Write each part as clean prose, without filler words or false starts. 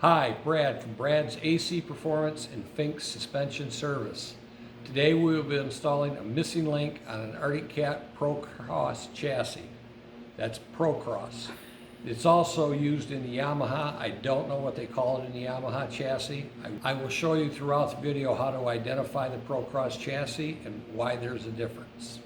Hi, Brad from Brad's AC Performance and Fink Suspension Service. Today we will be installing a missing link on an Arctic Cat Pro Cross chassis. That's Pro Cross. It's also used in the Yamaha. I don't know what they call it in the Yamaha chassis. I will show you throughout the video how to identify the Pro Cross chassis and why there's a difference.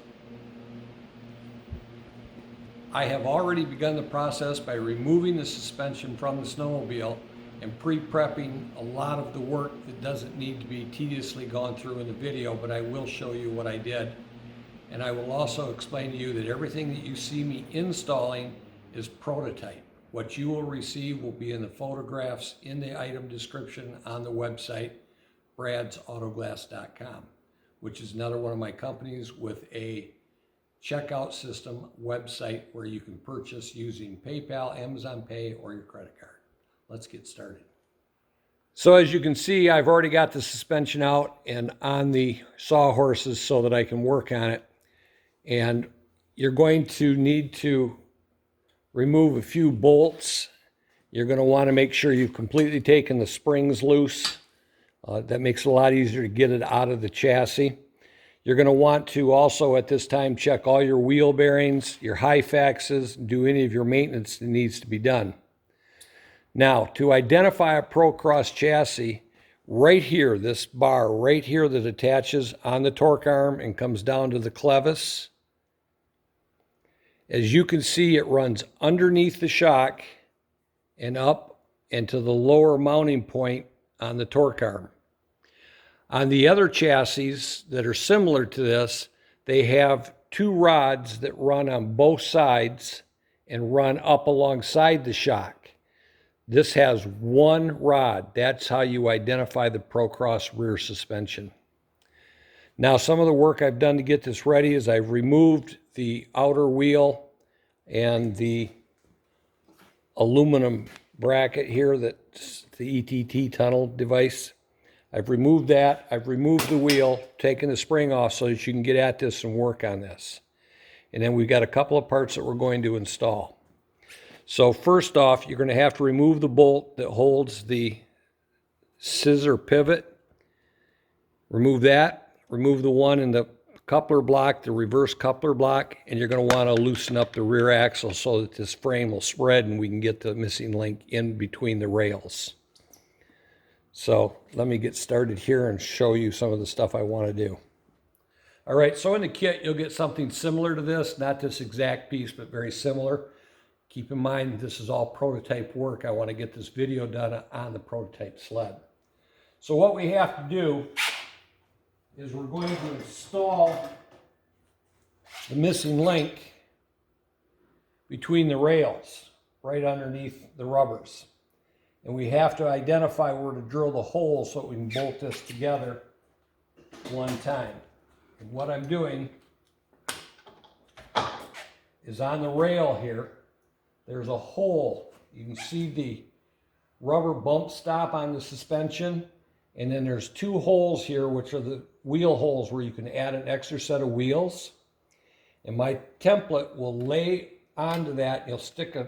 I have already begun the process by removing the suspension from the snowmobile and pre-prepping a lot of the work that doesn't need to be tediously gone through in the video, but I will show you what I did. And I will also explain to you that everything that you see me installing is prototype. What you will receive will be in the photographs in the item description on the website, Bradsautoglass.com, which is another one of my companies with a checkout system website where you can purchase using PayPal, Amazon Pay, or your credit card. Let's get started. So as you can see, I've already got the suspension out and on the sawhorses so that I can work on it. And you're going to need to remove a few bolts. You're going to want to make sure you've completely taken the springs loose. That makes it a lot easier to get it out of the chassis. You're going to want to also at this time check all your wheel bearings, your high faxes, do any of your maintenance that needs to be done. Now, to identify a Pro Cross chassis, right here, this bar right here that attaches on the torque arm and comes down to the clevis, as you can see, it runs underneath the shock and up and to the lower mounting point on the torque arm. On the other chassis that are similar to this, they have two rods that run on both sides and run up alongside the shock. This has one rod. That's how you identify the Pro Cross rear suspension. Now, some of the work I've done to get this ready is I've removed the outer wheel and the aluminum bracket here, that's the ETT tunnel device. I've removed that. I've removed the wheel, taken the spring off so that you can get at this and work on this. And then we've got a couple of parts that we're going to install. So first off, you're going to have to remove the bolt that holds the scissor pivot. Remove that. Remove the one in the coupler block, the reverse coupler block, and you're going to want to loosen up the rear axle so that this frame will spread and we can get the missing link in between the rails. So let me get started here and show you some of the stuff I want to do. All right, so in the kit, you'll get something similar to this, not this exact piece, but very similar. Keep in mind, this is all prototype work. I want to get this video done on the prototype sled. So what we have to do is we're going to install the missing link between the rails, right underneath the rubbers. And we have to identify where to drill the hole so that we can bolt this together one time. And what I'm doing is on the rail here, there's a hole. You can see the rubber bump stop on the suspension. And then there's two holes here, which are the wheel holes where you can add an extra set of wheels. And my template will lay onto that. You'll stick a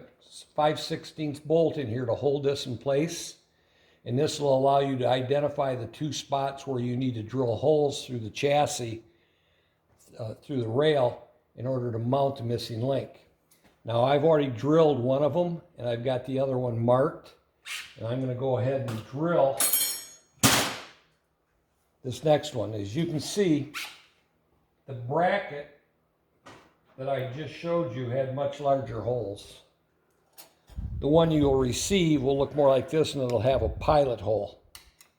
5/16 bolt in here to hold this in place. And this will allow you to identify the two spots where you need to drill holes through the chassis, through the rail, in order to mount the missing link. Now, I've already drilled one of them, and I've got the other one marked. And I'm going to go ahead and drill this next one. As you can see, the bracket that I just showed you had much larger holes. The one you'll receive will look more like this, and it'll have a pilot hole,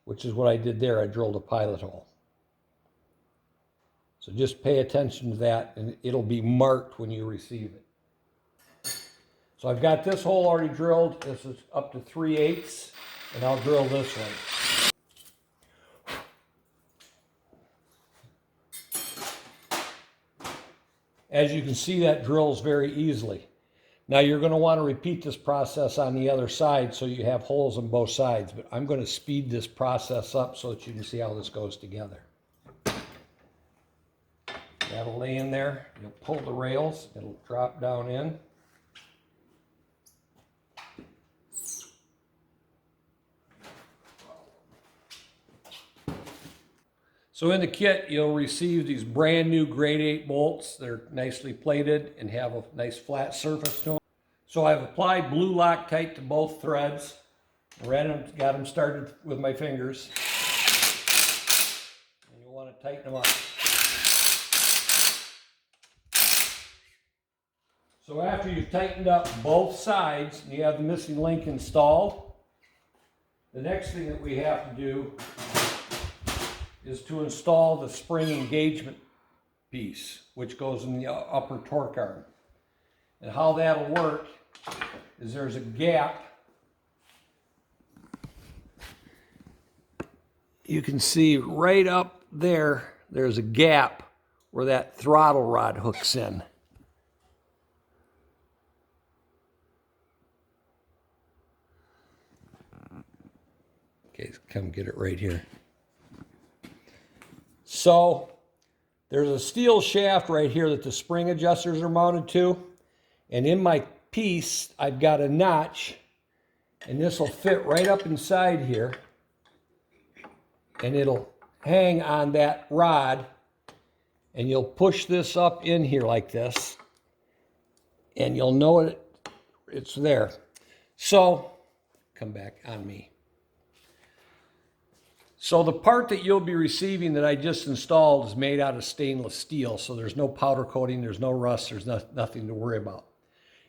which is what I did there. I drilled a pilot hole. So just pay attention to that, and it'll be marked when you receive it. So I've got this hole already drilled. This is up to 3/8, and I'll drill this one. As you can see, that drills very easily. Now you're going to want to repeat this process on the other side so you have holes on both sides, but I'm going to speed this process up so that you can see how this goes together. That'll lay in there. You'll pull the rails. It'll drop down in. So in the kit, you'll receive these brand new grade 8 bolts. They're nicely plated and have a nice flat surface to them. So I've applied blue Loctite to both threads. Got them started with my fingers. And you'll want to tighten them up. So after you've tightened up both sides and you have the missing link installed, the next thing that we have to do is to install the spring engagement piece, which goes in the upper torque arm. And how that'll work is there's a gap. You can see right up there, there's a gap where that throttle rod hooks in. Okay, come get it right here. So there's a steel shaft right here that the spring adjusters are mounted to. And in my piece, I've got a notch, and this will fit right up inside here. And it'll hang on that rod, and you'll push this up in here like this, and you'll know it's there. So, come back on me. So the part that you'll be receiving that I just installed is made out of stainless steel, so there's no powder coating, there's no rust, there's nothing to worry about.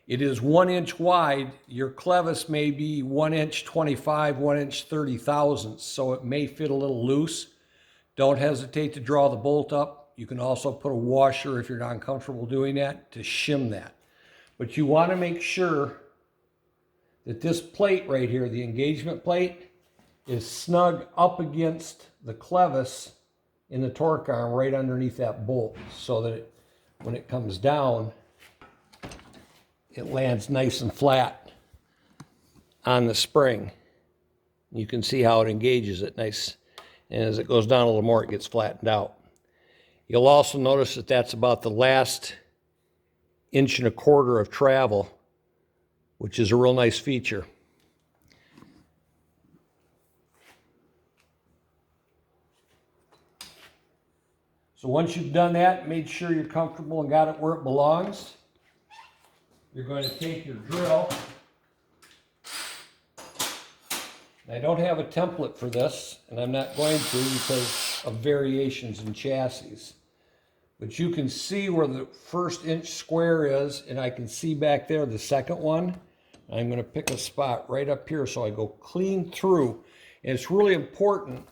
It is 1 inch wide. Your clevis may be 1 inch 25, 1 inch 30 thousandths, so it may fit a little loose. Don't hesitate to draw the bolt up. You can also put a washer, if you're not comfortable doing that, to shim that. But you want to make sure that this plate right here, the engagement plate, is snug up against the clevis in the torque arm right underneath that bolt, so that when it comes down, it lands nice and flat on the spring. You can see how it engages it nice. And as it goes down a little more, it gets flattened out. You'll also notice that that's about the last 1.25 inches of travel, which is a real nice feature. So once you've done that, made sure you're comfortable and got it where it belongs, you're going to take your drill. I don't have a template for this, and I'm not going to because of variations in chassis. But you can see where the 1 inch square is, and I can see back there the second one. I'm going to pick a spot right up here so I go clean through. And it's really important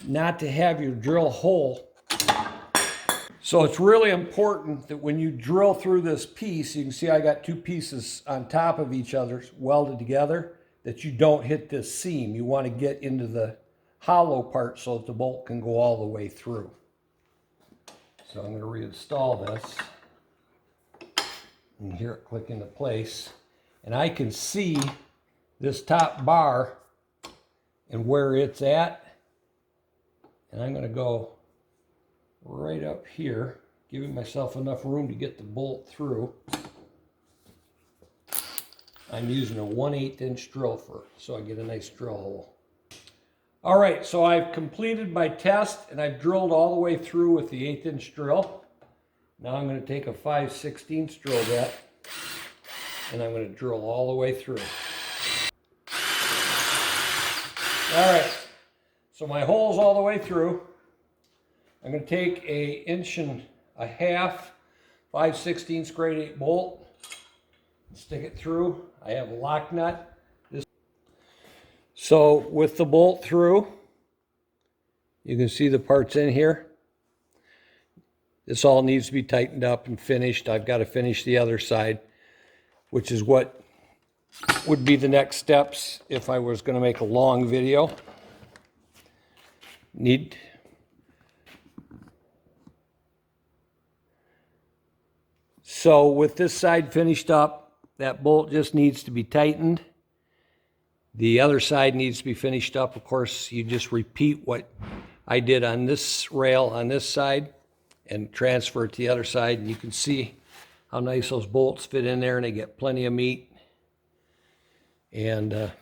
not to have your drill hole. So it's really important that when you drill through this piece, you can see I got 2 pieces on top of each other welded together, that you don't hit this seam. You want to get into the hollow part so that the bolt can go all the way through. So I'm going to reinstall this and hear it click into place. And I can see this top bar and where it's at. And I'm going to go right up here, giving myself enough room to get the bolt through. I'm using a 1/8 inch drill so I get a nice drill hole. All right, so I've completed my test and I've drilled all the way through with the 1/8 inch drill. Now I'm going to take a 5/16 drill bit and I'm going to drill all the way through. All right, so my hole's all the way through. I'm going to take a 1.5 inch 5/16 grade 8 bolt, stick it through. I have a lock nut. So with the bolt through, you can see the parts in here. This all needs to be tightened up and finished. I've got to finish the other side, which is what would be the next steps if I was going to make a long video. So with this side finished up, that bolt just needs to be tightened. The other side needs to be finished up. Of course, you just repeat what I did on this rail on this side and transfer it to the other side. And you can see how nice those bolts fit in there, and they get plenty of meat. And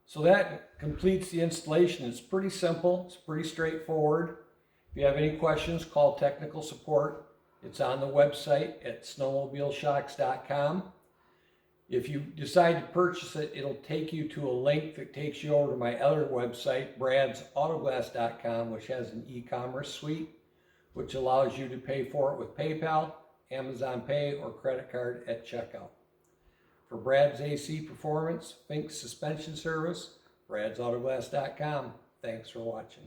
So that completes the installation. It's pretty simple. It's pretty straightforward. If you have any questions, call technical support. It's on the website at snowmobileshocks.com. If you decide to purchase it, it'll take you to a link that takes you over to my other website, Bradsautoglass.com, which has an e-commerce suite, which allows you to pay for it with PayPal, Amazon Pay, or credit card at checkout. For Brad's AC Performance, Fink Suspension Service, Bradsautoglass.com. Thanks for watching.